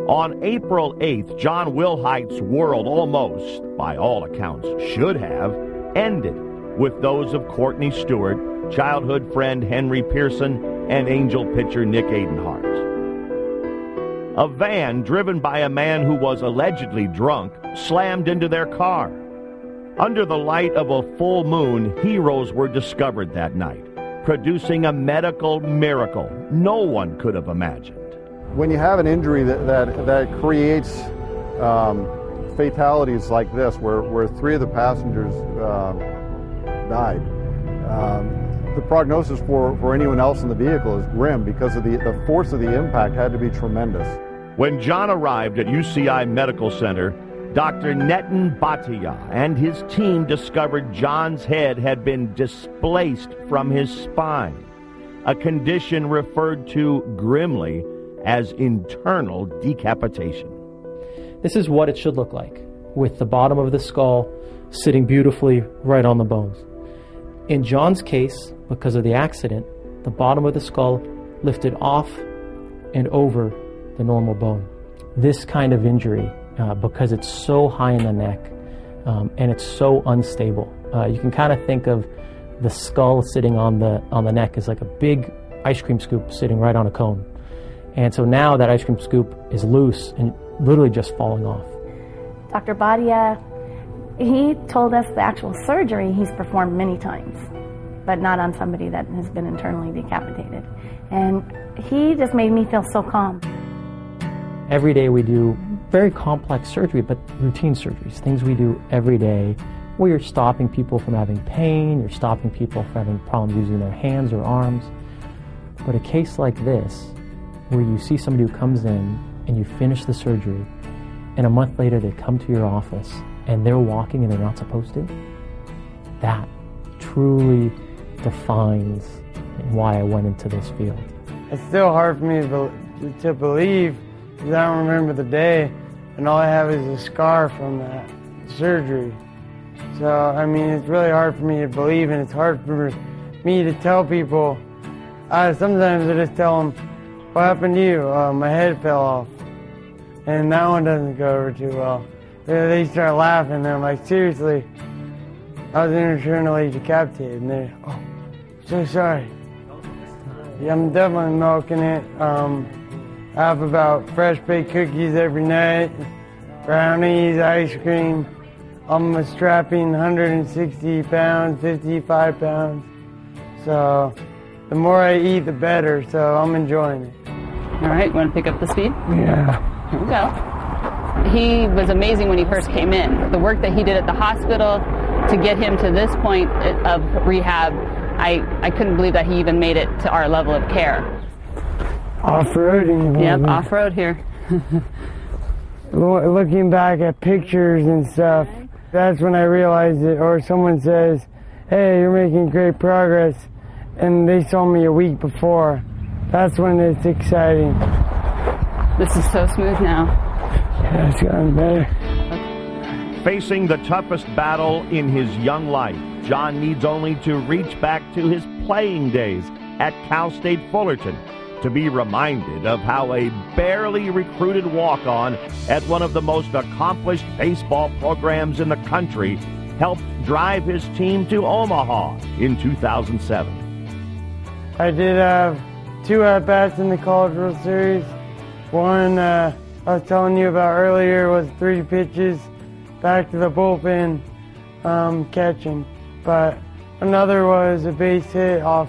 On April 8th, John Wilhite's world almost, by all accounts, should have ended with those of Courtney Stewart, childhood friend Henry Pearson, and Angel pitcher Nick Adenhart. A van driven by a man who was allegedly drunk slammed into their car. Under the light of a full moon, heroes were discovered that night, producing a medical miracle no one could have imagined. When you have an injury that creates fatalities like this, where 3 of the passengers died, the prognosis for anyone else in the vehicle is grim because of the force of the impact had to be tremendous. When John arrived at UCI Medical Center, Dr. Netin Bhatia and his team discovered John's head had been displaced from his spine, a condition referred to grimly as internal decapitation. This is what it should look like, with the bottom of the skull sitting beautifully right on the bones. In John's case, because of the accident, the bottom of the skull lifted off and over the normal bone. This kind of injury, because it's so high in the neck and it's so unstable, you can kind of think of the skull sitting on the neck as like a big ice cream scoop sitting right on a cone. And so now that ice cream scoop is loose and literally just falling off. Dr. Bhatia, he told us the actual surgery he's performed many times, but not on somebody that has been internally decapitated. And he just made me feel so calm. Every day we do very complex surgery, but routine surgeries, things we do every day where you're stopping people from having pain, you're stopping people from having problems using their hands or arms. But a case like this, where you see somebody who comes in and you finish the surgery, and a month later they come to your office and they're walking and they're not supposed to, that truly defines why I went into this field. It's still hard for me to believe because I don't remember the day, and all I have is a scar from that surgery. So, I mean, it's really hard for me to believe, and it's hard for me to tell people. Sometimes I just tell them, "What happened to you?" "My head fell off." And that one doesn't go over too well. They start laughing, and I'm like, "Seriously? I was internally decapitated." And they're, "Oh, so sorry." Yeah, I'm definitely milking it. I have about fresh baked cookies every night, brownies, ice cream. I'm a strapping 160 pounds, 55 pounds. So the more I eat, the better. So I'm enjoying it. All right, you want to pick up the speed? Yeah. Here we go. He was amazing when he first came in. The work that he did at the hospital to get him to this point of rehab, I couldn't believe that he even made it to our level of care. Off-roading. Yep, off-road here. Looking back at pictures and stuff, that's when I realized it. Or someone says, "Hey, you're making great progress," and they saw me a week before. That's when it's exciting. This is so smooth now. Yeah, it's gotten better. Facing the toughest battle in his young life, John needs only to reach back to his playing days at Cal State Fullerton to be reminded of how a barely recruited walk-on at one of the most accomplished baseball programs in the country helped drive his team to Omaha in 2007. I did have 2 at-bats in the College World Series. One I was telling you about earlier was 3 pitches back to the bullpen catching. But another was a base hit off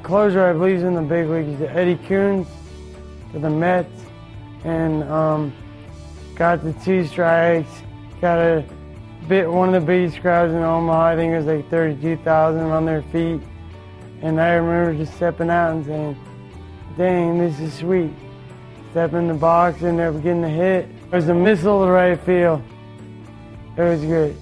closer, I believe, in the big leagues, Eddie Coons to the Mets, and got the 2 strikes. Got one of the biggest crowds in Omaha. I think it was like 32,000 on their feet. And I remember just stepping out and saying, "Dang, this is sweet." Step in the box and ended up getting a hit. It was a missile to right field. It was good.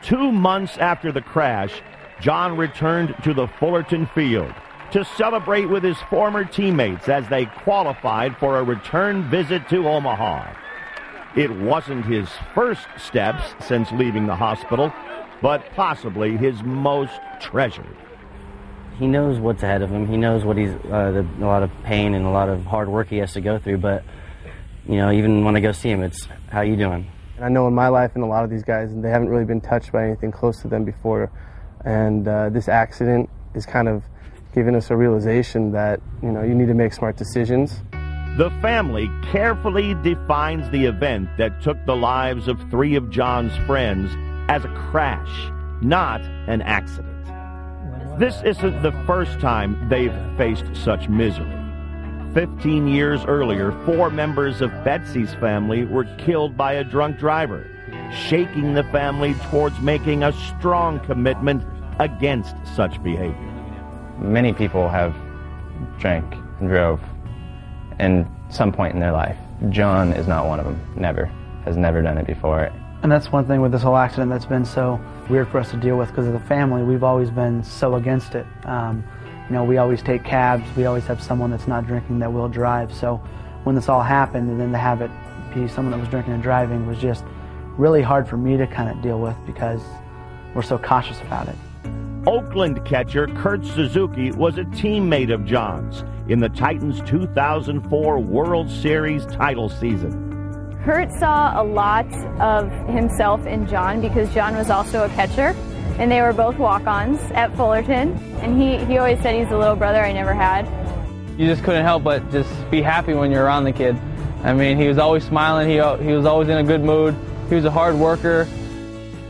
2 months after the crash, John returned to the Fullerton field to celebrate with his former teammates as they qualified for a return visit to Omaha. It wasn't his first steps since leaving the hospital, but possibly his most treasured. He knows what's ahead of him. He knows what he's a lot of pain and a lot of hard work he has to go through. But You know, even when I go see him, it's, how you doing? I know in my life and a lot of these guys, they haven't really been touched by anything close to them before. And this accident is kind of giving us a realization that, you know, you need to make smart decisions. The family carefully defines the event that took the lives of 3 of John's friends as a crash, not an accident. This isn't the first time they've faced such misery. 15 years earlier, 4 members of Betsy's family were killed by a drunk driver, shaking the family towards making a strong commitment against such behavior. Many people have drank and drove in some point in their life. John is not one of them. Never. Has never done it before. And that's one thing with this whole accident that's been so weird for us to deal with because of the family. We've always been so against it. You know, we always take cabs. We always have someone that's not drinking that will drive. So when this all happened, and then to have it be someone that was drinking and driving was just really hard for me to kind of deal with because we're so cautious about it. Oakland catcher Kurt Suzuki was a teammate of John's in the Titans' 2004 World Series title season. Kurt saw a lot of himself in John because John was also a catcher, and they were both walk-ons at Fullerton, and he always said he's the little brother I never had. You just couldn't help but just be happy when you're around the kid. I mean, he was always smiling, he was always in a good mood, he was a hard worker.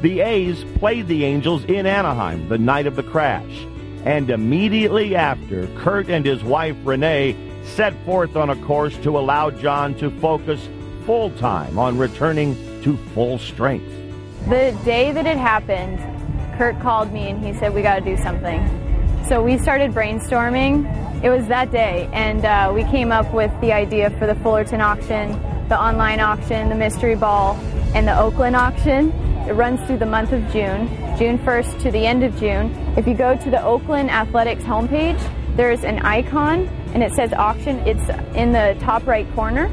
The A's played the Angels in Anaheim the night of the crash, and immediately after, Kurt and his wife Renee set forth on a course to allow John to focus full-time on returning to full strength. The day that it happened, Kurt called me and he said, we got to do something. So we started brainstorming. It was that day, and we came up with the idea for the Fullerton auction, the online auction, the mystery ball, and the Oakland auction. It runs through the month of June, June 1st to the end of June. If you go to the Oakland Athletics homepage, there's an icon, and it says auction. It's in the top right corner.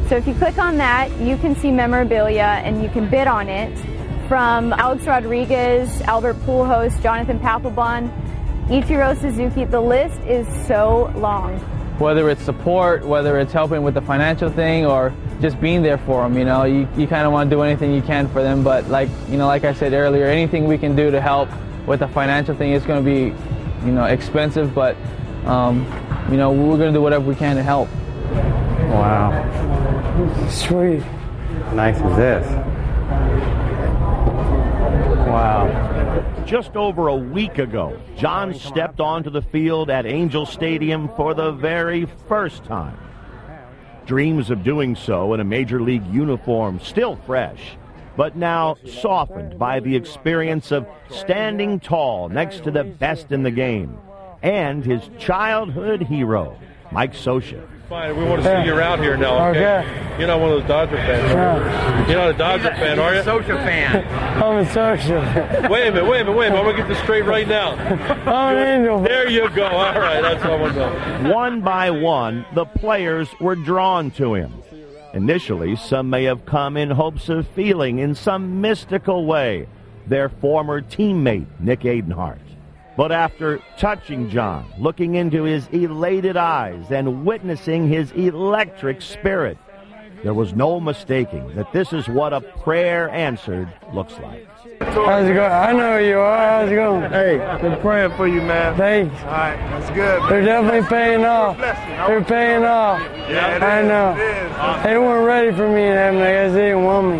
So if you click on that, you can see memorabilia and you can bid on it from Alex Rodriguez, Albert Pujols, Jonathan Papelbon, Ichiro Suzuki. The list is so long. Whether it's support, whether it's helping with the financial thing, or just being there for them, you know, you kind of want to do anything you can for them. But like I said earlier, anything we can do to help with the financial thing is going to be, you know, expensive. But you know, we're going to do whatever we can to help. Wow. Sweet. How nice is this? Wow. Just over a week ago, John stepped onto the field at Angel Stadium for the very first time. Dreams of doing so in a major league uniform still fresh, but now softened by the experience of standing tall next to the best in the game and his childhood hero, Mike Scioscia. Fine, we want to see you around here now, okay? You're not one of those Dodger fans, are you? You're not a Dodger fan, are you? Scioscia fan. I'm a Scioscia fan. Wait a minute. I'm going to get this straight right now. I'm an Angel. There you go. All right, that's what I want to know. One by one, the players were drawn to him. Initially, some may have come in hopes of feeling in some mystical way their former teammate, Nick Adenhart. But after touching John, looking into his elated eyes, and witnessing his electric spirit, there was no mistaking that this is what a prayer answered looks like. How's it going? I know who you are. How's it going? Hey, been praying for you, man. Thanks. All right, that's good. They're definitely paying off. They're paying off. Yeah, I know. They weren't ready for me in heaven. I guess they didn't want me.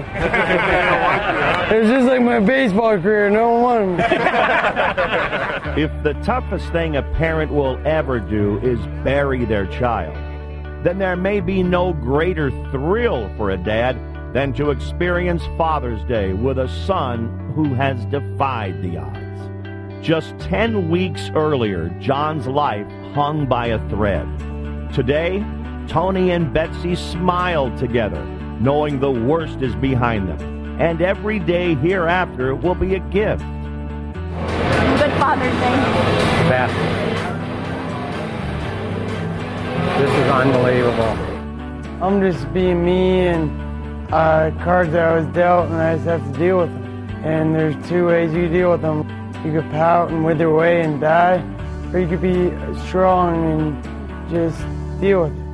It was just like my baseball career. No one wanted me. If the toughest thing a parent will ever do is bury their child, then there may be no greater thrill for a dad than to experience Father's Day with a son who has defied the odds. Just 10 weeks earlier, John's life hung by a thread. Today, Tony and Betsy smiled together, knowing the worst is behind them, and every day hereafter will be a gift. Good Father's Day. Beth. This is unbelievable. I'm just being me and cards that I was dealt, and I just have to deal with them. And there's 2 ways you deal with them. You could pout and wither away and die, or you could be strong and just deal with it.